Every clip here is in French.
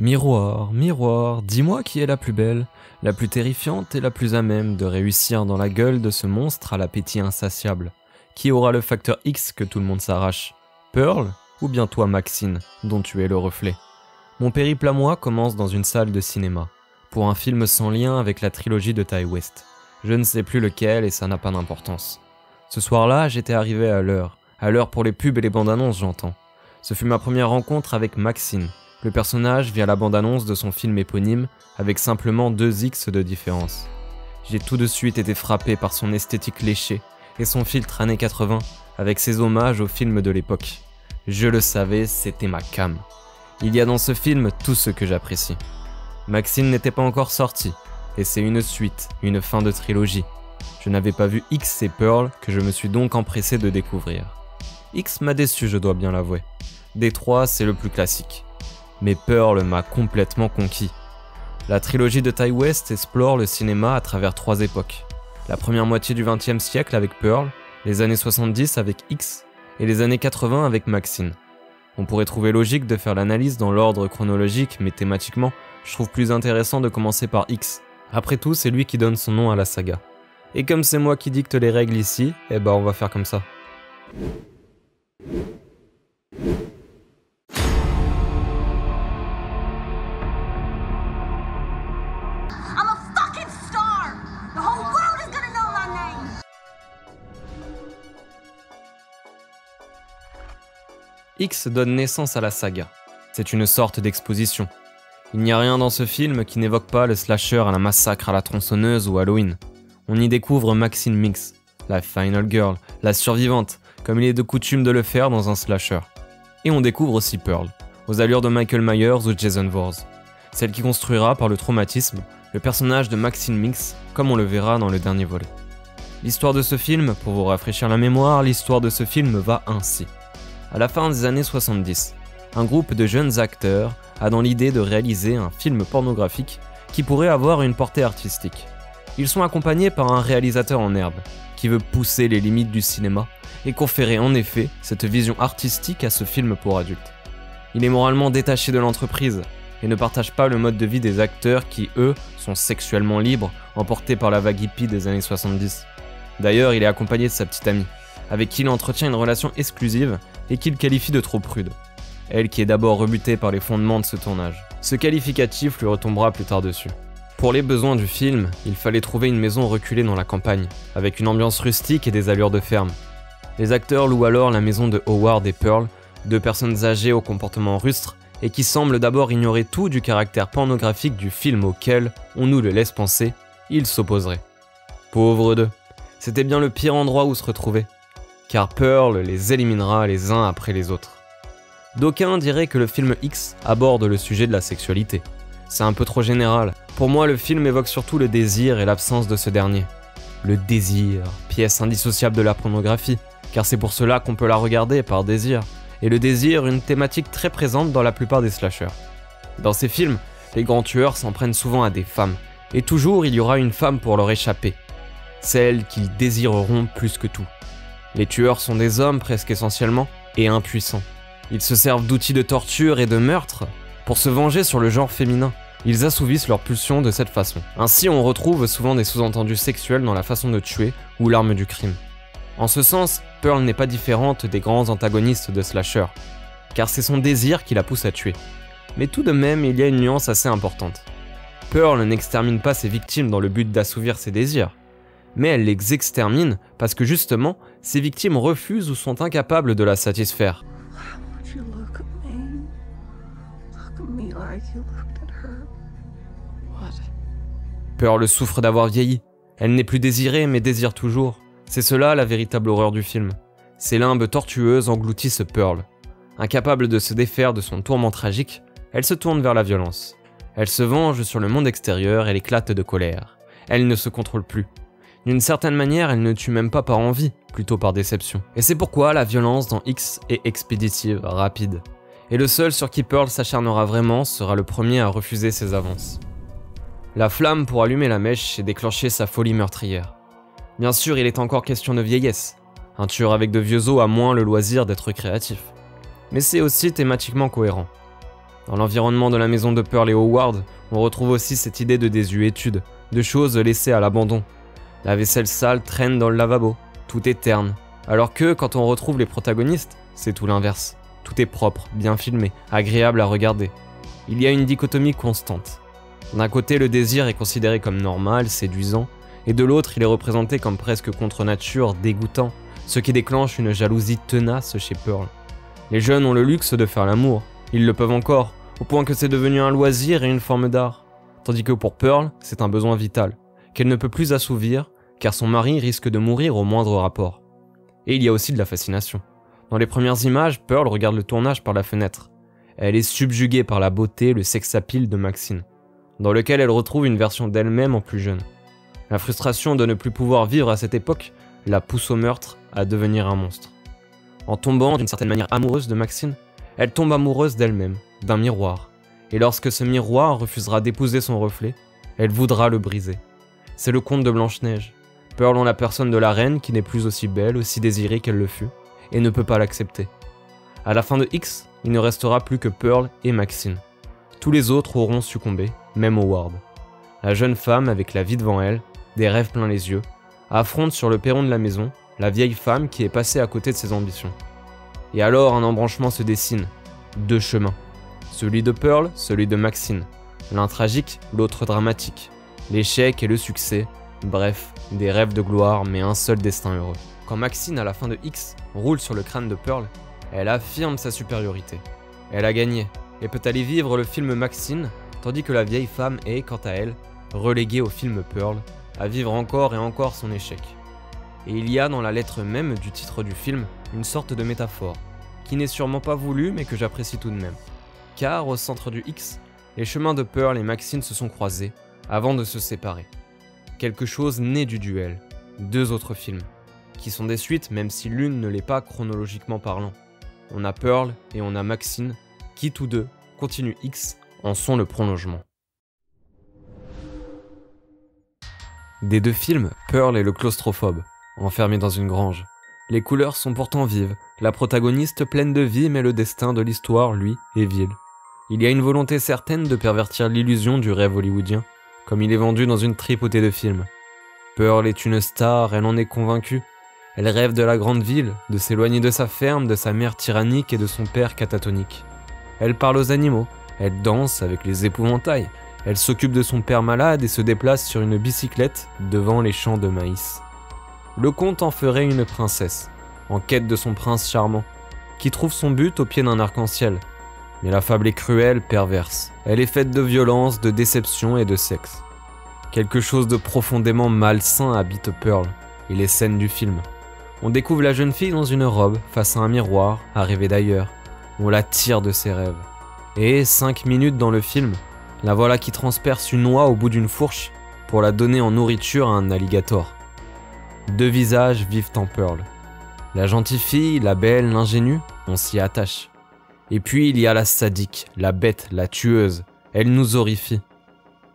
Miroir, miroir, dis-moi qui est la plus belle, la plus terrifiante et la plus à même de réussir dans la gueule de ce monstre à l'appétit insatiable. Qui aura le facteur X que tout le monde s'arrache? Pearl ou bien toi Maxine, dont tu es le reflet? Mon périple à moi commence dans une salle de cinéma, pour un film sans lien avec la trilogie de Ti West. Je ne sais plus lequel et ça n'a pas d'importance. Ce soir-là, j'étais arrivé à l'heure pour les pubs et les bandes annonces j'entends. Ce fut ma première rencontre avec Maxine, le personnage via la bande-annonce de son film éponyme avec simplement 2 X de différence. J'ai tout de suite été frappé par son esthétique léchée et son filtre années 80 avec ses hommages aux films de l'époque. Je le savais, c'était ma came. Il y a dans ce film tout ce que j'apprécie. Maxine n'était pas encore sortie, et c'est une suite, une fin de trilogie. Je n'avais pas vu X et Pearl que je me suis donc empressé de découvrir. X m'a déçu, je dois bien l'avouer. Des 3, c'est le plus classique. Mais Pearl m'a complètement conquis. La trilogie de Ti West explore le cinéma à travers 3 époques. La première moitié du XXe siècle avec Pearl, les années 70 avec X, et les années 80 avec Maxine. On pourrait trouver logique de faire l'analyse dans l'ordre chronologique, mais thématiquement, je trouve plus intéressant de commencer par X. Après tout, c'est lui qui donne son nom à la saga. Et comme c'est moi qui dicte les règles ici, eh ben on va faire comme ça. X donne naissance à la saga. C'est une sorte d'exposition. Il n'y a rien dans ce film qui n'évoque pas le slasher à la massacre à la tronçonneuse ou Halloween. On y découvre Maxine Minx, la final girl, la survivante, comme il est de coutume de le faire dans un slasher. Et on découvre aussi Pearl, aux allures de Michael Myers ou Jason Voorhees, celle qui construira par le traumatisme le personnage de Maxine Minx, comme on le verra dans le dernier volet. L'histoire de ce film, pour vous rafraîchir la mémoire, l'histoire de ce film va ainsi. À la fin des années 70, un groupe de jeunes acteurs a dans l'idée de réaliser un film pornographique qui pourrait avoir une portée artistique. Ils sont accompagnés par un réalisateur en herbe qui veut pousser les limites du cinéma et conférer en effet cette vision artistique à ce film pour adultes. Il est moralement détaché de l'entreprise et ne partage pas le mode de vie des acteurs qui, eux, sont sexuellement libres, emportés par la vague hippie des années 70. D'ailleurs, il est accompagné de sa petite amie, avec qui il entretient une relation exclusive et qu'il qualifie de trop prude. Elle qui est d'abord rebutée par les fondements de ce tournage. Ce qualificatif lui retombera plus tard dessus. Pour les besoins du film, il fallait trouver une maison reculée dans la campagne, avec une ambiance rustique et des allures de ferme. Les acteurs louent alors la maison de Howard et Pearl, 2 personnes âgées au comportement rustre et qui semblent d'abord ignorer tout du caractère pornographique du film auquel, on nous le laisse penser, ils s'opposeraient. Pauvres d'eux, c'était bien le pire endroit où se retrouver, car Pearl les éliminera les uns après les autres. D'aucuns diraient que le film X aborde le sujet de la sexualité. C'est un peu trop général. Pour moi, le film évoque surtout le désir et l'absence de ce dernier. Le désir, pièce indissociable de la pornographie, car c'est pour cela qu'on peut la regarder par désir. Et le désir, une thématique très présente dans la plupart des slashers. Dans ces films, les grands tueurs s'en prennent souvent à des femmes, et toujours il y aura une femme pour leur échapper. Celle qu'ils désireront plus que tout. Les tueurs sont des hommes presque essentiellement, et impuissants. Ils se servent d'outils de torture et de meurtre pour se venger sur le genre féminin. Ils assouvissent leurs pulsions de cette façon. Ainsi, on retrouve souvent des sous-entendus sexuels dans la façon de tuer ou l'arme du crime. En ce sens, Pearl n'est pas différente des grands antagonistes de slasher, car c'est son désir qui la pousse à tuer. Mais tout de même, il y a une nuance assez importante. Pearl n'extermine pas ses victimes dans le but d'assouvir ses désirs, mais elle les extermine parce que justement, ses victimes refusent ou sont incapables de la satisfaire. Pearl souffre d'avoir vieilli. Elle n'est plus désirée mais désire toujours. C'est cela la véritable horreur du film. Ses limbes tortueuses engloutissent Pearl. Incapable de se défaire de son tourment tragique, elle se tourne vers la violence. Elle se venge sur le monde extérieur, elle éclate de colère. Elle ne se contrôle plus. D'une certaine manière, elle ne tue même pas par envie, plutôt par déception. Et c'est pourquoi la violence dans X est expéditive, rapide. Et le seul sur qui Pearl s'acharnera vraiment sera le premier à refuser ses avances. La flamme pour allumer la mèche et déclencher sa folie meurtrière. Bien sûr, il est encore question de vieillesse. Un tueur avec de vieux os a moins le loisir d'être créatif. Mais c'est aussi thématiquement cohérent. Dans l'environnement de la maison de Pearl et Howard, on retrouve aussi cette idée de désuétude, de choses laissées à l'abandon. La vaisselle sale traîne dans le lavabo, tout est terne. Alors que, quand on retrouve les protagonistes, c'est tout l'inverse. Tout est propre, bien filmé, agréable à regarder. Il y a une dichotomie constante. D'un côté, le désir est considéré comme normal, séduisant, et de l'autre, il est représenté comme presque contre nature, dégoûtant, ce qui déclenche une jalousie tenace chez Pearl. Les jeunes ont le luxe de faire l'amour, ils le peuvent encore, au point que c'est devenu un loisir et une forme d'art. Tandis que pour Pearl, c'est un besoin vital, qu'elle ne peut plus assouvir, car son mari risque de mourir au moindre rapport. Et il y a aussi de la fascination. Dans les premières images, Pearl regarde le tournage par la fenêtre. Elle est subjuguée par la beauté, le sex-appeal de Maxine, dans lequel elle retrouve une version d'elle-même en plus jeune. La frustration de ne plus pouvoir vivre à cette époque la pousse au meurtre, à devenir un monstre. En tombant d'une certaine manière amoureuse de Maxine, elle tombe amoureuse d'elle-même, d'un miroir. Et lorsque ce miroir refusera d'épouser son reflet, elle voudra le briser. C'est le conte de Blanche-Neige. Pearl en la personne de la reine qui n'est plus aussi belle, aussi désirée qu'elle le fut, et ne peut pas l'accepter. À la fin de X, il ne restera plus que Pearl et Maxine. Tous les autres auront succombé, même Howard. La jeune femme, avec la vie devant elle, des rêves plein les yeux, affronte sur le perron de la maison la vieille femme qui est passée à côté de ses ambitions. Et alors un embranchement se dessine, deux chemins. Celui de Pearl, celui de Maxine. L'un tragique, l'autre dramatique. L'échec et le succès, bref, des rêves de gloire mais un seul destin heureux. Quand Maxine, à la fin de X, roule sur le crâne de Pearl, elle affirme sa supériorité. Elle a gagné, et peut aller vivre le film Maxine, tandis que la vieille femme est, quant à elle, reléguée au film Pearl, à vivre encore et encore son échec. Et il y a dans la lettre même du titre du film une sorte de métaphore, qui n'est sûrement pas voulue mais que j'apprécie tout de même. Car au centre du X, les chemins de Pearl et Maxine se sont croisés avant de se séparer. Quelque chose naît du duel, deux autres films, qui sont des suites même si l'une ne l'est pas chronologiquement parlant. On a Pearl et on a Maxine, qui tous deux, continuent X, en sont le prolongement. Des deux films, Pearl est le claustrophobe, enfermé dans une grange. Les couleurs sont pourtant vives, la protagoniste pleine de vie mais le destin de l'histoire, lui, est vil. Il y a une volonté certaine de pervertir l'illusion du rêve hollywoodien, comme il est vendu dans une tripotée de films. Pearl est une star, elle en est convaincue. Elle rêve de la grande ville, de s'éloigner de sa ferme, de sa mère tyrannique et de son père catatonique. Elle parle aux animaux, elle danse avec les épouvantails, elle s'occupe de son père malade et se déplace sur une bicyclette devant les champs de maïs. Le conte en ferait une princesse, en quête de son prince charmant, qui trouve son but au pied d'un arc-en-ciel. Mais la fable est cruelle, perverse. Elle est faite de violence, de déception et de sexe. Quelque chose de profondément malsain habite Pearl et les scènes du film. On découvre la jeune fille dans une robe, face à un miroir, à rêver d'ailleurs. On la tire de ses rêves. Et 5 minutes dans le film, la voilà qui transperce une oie au bout d'une fourche pour la donner en nourriture à un alligator. Deux visages vivent en Pearl. La gentille fille, la belle, l'ingénue, on s'y attache. Et puis il y a la sadique, la bête, la tueuse. Elle nous horrifie.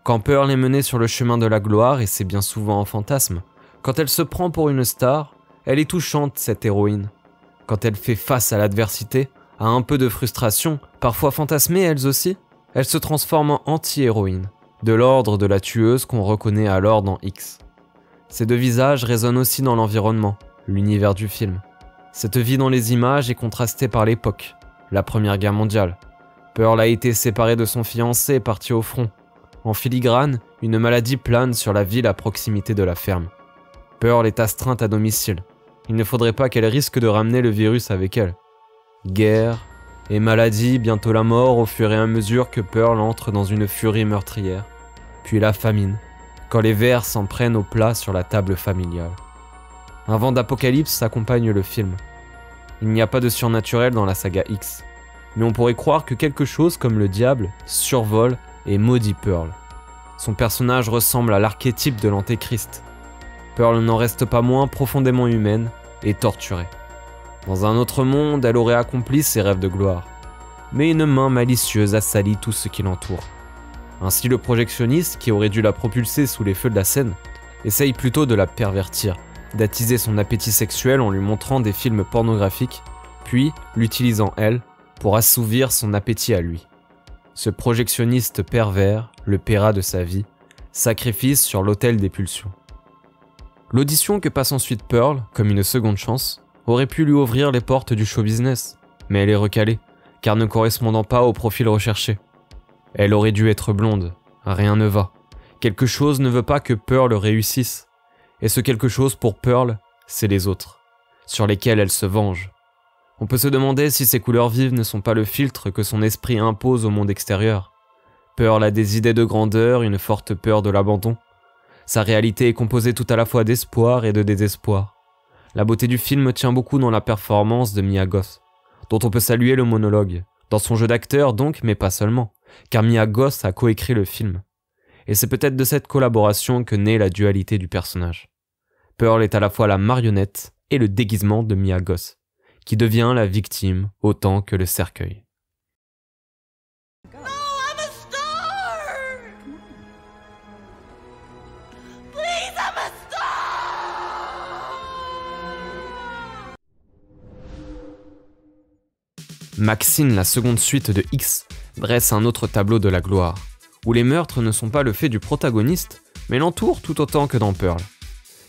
Quand Pearl est menée sur le chemin de la gloire, et c'est bien souvent en fantasme, quand elle se prend pour une star, elle est touchante cette héroïne. Quand elle fait face à l'adversité, à un peu de frustration, parfois fantasmée elles aussi, elle se transforme en anti-héroïne, de l'ordre de la tueuse qu'on reconnaît alors dans X. Ces deux visages résonnent aussi dans l'environnement, l'univers du film. Cette vie dans les images est contrastée par l'époque, la Première Guerre mondiale. Pearl a été séparée de son fiancé et partie au front. En filigrane, une maladie plane sur la ville à proximité de la ferme. Pearl est astreinte à domicile. Il ne faudrait pas qu'elle risque de ramener le virus avec elle. Guerre et maladie, bientôt la mort au fur et à mesure que Pearl entre dans une furie meurtrière. Puis la famine, quand les vers s'en prennent au plat sur la table familiale. Un vent d'apocalypse accompagne le film. Il n'y a pas de surnaturel dans la saga X, mais on pourrait croire que quelque chose comme le diable survole et maudit Pearl. Son personnage ressemble à l'archétype de l'antéchrist. Pearl n'en reste pas moins profondément humaine et torturée. Dans un autre monde, elle aurait accompli ses rêves de gloire. Mais une main malicieuse a sali tout ce qui l'entoure. Ainsi le projectionniste, qui aurait dû la propulser sous les feux de la scène, essaye plutôt de la pervertir, d'attiser son appétit sexuel en lui montrant des films pornographiques, puis l'utilisant elle pour assouvir son appétit à lui. Ce projectionniste pervers le paiera de sa vie, sacrifice sur l'autel des pulsions. L'audition que passe ensuite Pearl, comme une seconde chance, aurait pu lui ouvrir les portes du show business, mais elle est recalée, car ne correspondant pas au profil recherché. Elle aurait dû être blonde, rien ne va. Quelque chose ne veut pas que Pearl réussisse, et ce quelque chose pour Pearl, c'est les autres, sur lesquels elle se venge. On peut se demander si ces couleurs vives ne sont pas le filtre que son esprit impose au monde extérieur. Pearl a des idées de grandeur, une forte peur de l'abandon. Sa réalité est composée tout à la fois d'espoir et de désespoir. La beauté du film tient beaucoup dans la performance de Mia Goth, dont on peut saluer le monologue, dans son jeu d'acteur donc, mais pas seulement, car Mia Goth a coécrit le film. Et c'est peut-être de cette collaboration que naît la dualité du personnage. Pearl est à la fois la marionnette et le déguisement de Mia Goth, qui devient la victime autant que le cercueil. Maxine, la seconde suite de X, dresse un autre tableau de la gloire, où les meurtres ne sont pas le fait du protagoniste, mais l'entourent tout autant que dans Pearl.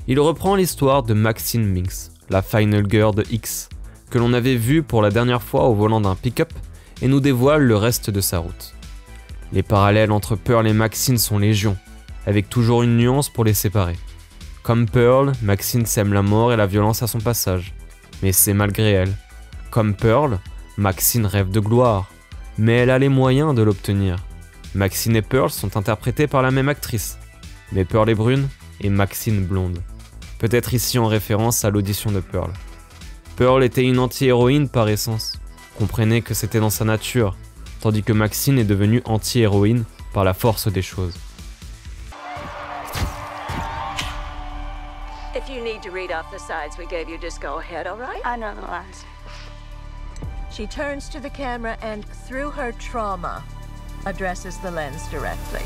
Il reprend l'histoire de Maxine Minx, la final girl de X, que l'on avait vue pour la dernière fois au volant d'un pick-up, et nous dévoile le reste de sa route. Les parallèles entre Pearl et Maxine sont légion, avec toujours une nuance pour les séparer. Comme Pearl, Maxine sème la mort et la violence à son passage, mais c'est malgré elle. Comme Pearl, Maxine rêve de gloire, mais elle a les moyens de l'obtenir. Maxine et Pearl sont interprétées par la même actrice, mais Pearl est brune et Maxine blonde. Peut-être ici en référence à l'audition de Pearl. Pearl était une anti-héroïne par essence, comprenez que c'était dans sa nature, tandis que Maxine est devenue anti-héroïne par la force des choses. If you need to read off the sides we gave you, just go ahead, all right? I know the lines. She turns to the camera and, through her trauma, addresses the lens directly.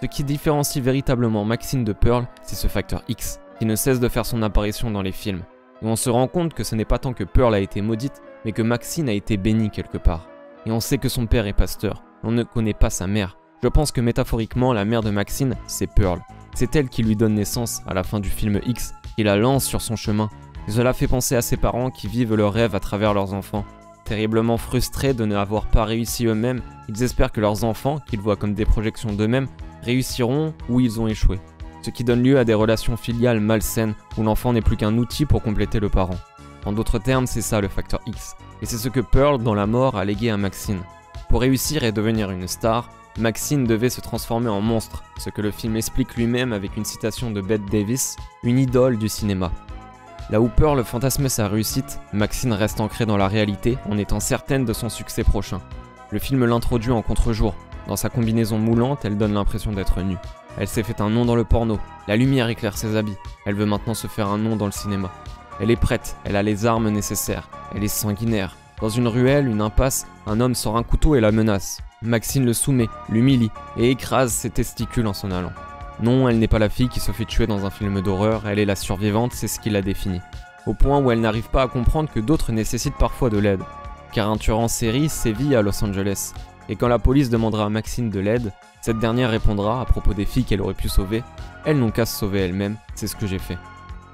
Ce qui différencie véritablement Maxine de Pearl, c'est ce facteur X, qui ne cesse de faire son apparition dans les films. Et on se rend compte que ce n'est pas tant que Pearl a été maudite, mais que Maxine a été bénie quelque part. Et on sait que son père est pasteur, on ne connaît pas sa mère. Je pense que métaphoriquement, la mère de Maxine, c'est Pearl. C'est elle qui lui donne naissance à la fin du film X, qui la lance sur son chemin. Et cela fait penser à ses parents qui vivent leurs rêves à travers leurs enfants. Terriblement frustrés de n'avoir pas réussi eux-mêmes, ils espèrent que leurs enfants, qu'ils voient comme des projections d'eux-mêmes, réussiront où ils ont échoué. Ce qui donne lieu à des relations filiales malsaines où l'enfant n'est plus qu'un outil pour compléter le parent. En d'autres termes, c'est ça le facteur X. Et c'est ce que Pearl, dans la mort, a légué à Maxine. Pour réussir et devenir une star, Maxine devait se transformer en monstre, ce que le film explique lui-même avec une citation de Bette Davis, une idole du cinéma. Là où Pearl fantasme sa réussite, Maxine reste ancrée dans la réalité en étant certaine de son succès prochain. Le film l'introduit en contre-jour. Dans sa combinaison moulante, elle donne l'impression d'être nue. Elle s'est fait un nom dans le porno, la lumière éclaire ses habits, elle veut maintenant se faire un nom dans le cinéma. Elle est prête, elle a les armes nécessaires, elle est sanguinaire. Dans une ruelle, une impasse, un homme sort un couteau et la menace. Maxine le soumet, l'humilie et écrase ses testicules en s'en allant. Non, elle n'est pas la fille qui se fait tuer dans un film d'horreur, elle est la survivante, c'est ce qui la définit. Au point où elle n'arrive pas à comprendre que d'autres nécessitent parfois de l'aide. Car un tueur en série sévit à Los Angeles. Et quand la police demandera à Maxine de l'aide, cette dernière répondra à propos des filles qu'elle aurait pu sauver, elles n'ont qu'à se sauver elles-mêmes, c'est ce que j'ai fait.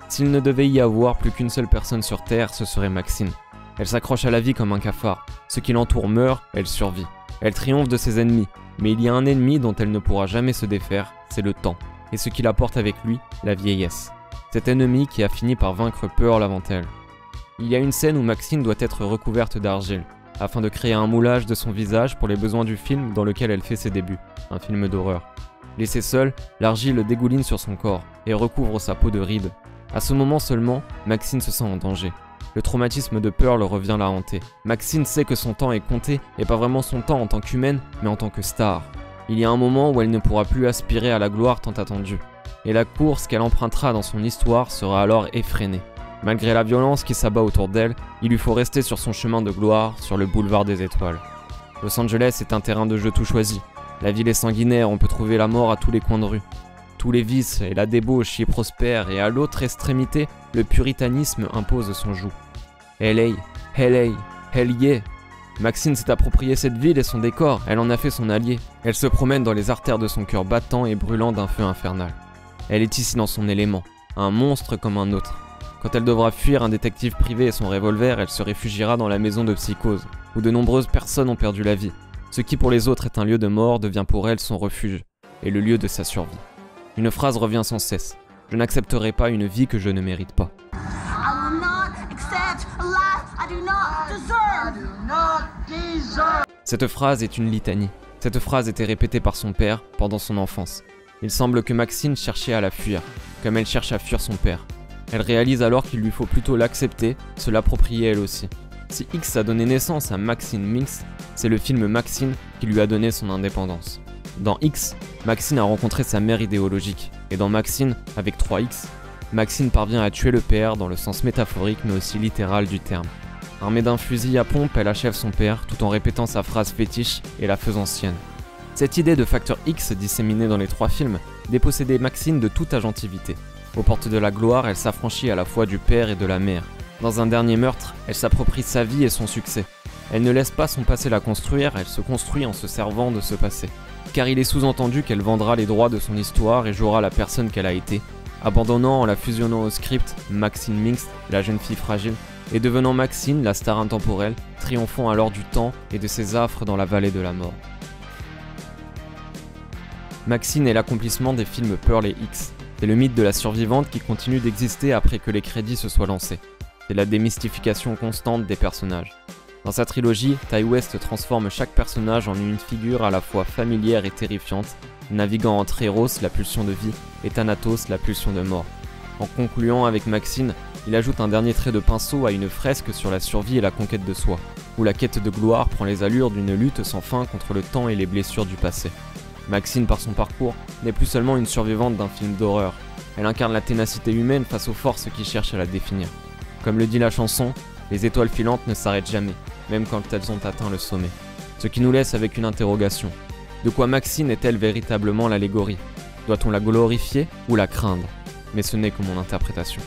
S'il ne devait y avoir plus qu'une seule personne sur Terre, ce serait Maxine. Elle s'accroche à la vie comme un cafard. Ce qui l'entoure meurt, elle survit. Elle triomphe de ses ennemis, mais il y a un ennemi dont elle ne pourra jamais se défaire, c'est le temps. Et ce qui l'apporte avec lui, la vieillesse. Cet ennemi qui a fini par vaincre Pearl avant elle. Il y a une scène où Maxine doit être recouverte d'argile, afin de créer un moulage de son visage pour les besoins du film dans lequel elle fait ses débuts, un film d'horreur. Laissée seule, l'argile dégouline sur son corps et recouvre sa peau de rides. À ce moment seulement, Maxine se sent en danger. Le traumatisme de Pearl revient la hanter. Maxine sait que son temps est compté, et pas vraiment son temps en tant qu'humaine, mais en tant que star. Il y a un moment où elle ne pourra plus aspirer à la gloire tant attendue. Et la course qu'elle empruntera dans son histoire sera alors effrénée. Malgré la violence qui s'abat autour d'elle, il lui faut rester sur son chemin de gloire, sur le boulevard des étoiles. Los Angeles est un terrain de jeu tout choisi. La ville est sanguinaire, on peut trouver la mort à tous les coins de rue. Tous les vices et la débauche y prospèrent et à l'autre extrémité, le puritanisme impose son joug. LA, LA, hell yeah. Maxine s'est approprié cette ville et son décor, elle en a fait son allié. Elle se promène dans les artères de son cœur battant et brûlant d'un feu infernal. Elle est ici dans son élément, un monstre comme un autre. Quand elle devra fuir un détective privé et son revolver, elle se réfugiera dans la maison de psychose, où de nombreuses personnes ont perdu la vie. Ce qui pour les autres est un lieu de mort devient pour elle son refuge, et le lieu de sa survie. Une phrase revient sans cesse. Je n'accepterai pas une vie que je ne mérite pas. Cette phrase est une litanie. Cette phrase était répétée par son père pendant son enfance. Il semble que Maxine cherchait à la fuir, comme elle cherche à fuir son père. Elle réalise alors qu'il lui faut plutôt l'accepter, se l'approprier elle aussi. Si X a donné naissance à Maxine Minx, c'est le film Maxine qui lui a donné son indépendance. Dans X, Maxine a rencontré sa mère idéologique, et dans Maxine, avec 3X, Maxine parvient à tuer le père dans le sens métaphorique mais aussi littéral du terme. Armée d'un fusil à pompe, elle achève son père tout en répétant sa phrase fétiche et la faisant sienne. Cette idée de facteur X disséminée dans les 3 films dépossédait Maxine de toute agentivité. Aux portes de la gloire, elle s'affranchit à la fois du père et de la mère. Dans un dernier meurtre, elle s'approprie sa vie et son succès. Elle ne laisse pas son passé la construire, elle se construit en se servant de ce passé. Car il est sous-entendu qu'elle vendra les droits de son histoire et jouera la personne qu'elle a été, abandonnant en la fusionnant au script Maxine Minx, la jeune fille fragile, et devenant Maxine, la star intemporelle, triomphant alors du temps et de ses affres dans la vallée de la mort. Maxine est l'accomplissement des films Pearl et X. C'est le mythe de la survivante qui continue d'exister après que les crédits se soient lancés. C'est la démystification constante des personnages. Dans sa trilogie, Ti West transforme chaque personnage en une figure à la fois familière et terrifiante, naviguant entre Eros, la pulsion de vie, et Thanatos, la pulsion de mort. En concluant avec Maxine, il ajoute un dernier trait de pinceau à une fresque sur la survie et la conquête de soi, où la quête de gloire prend les allures d'une lutte sans fin contre le temps et les blessures du passé. Maxine, par son parcours, n'est plus seulement une survivante d'un film d'horreur, elle incarne la ténacité humaine face aux forces qui cherchent à la définir. Comme le dit la chanson, les étoiles filantes ne s'arrêtent jamais, même quand elles ont atteint le sommet. Ce qui nous laisse avec une interrogation. De quoi Maxine est-elle véritablement l'allégorie ? Doit-on la glorifier ou la craindre ? Mais ce n'est que mon interprétation.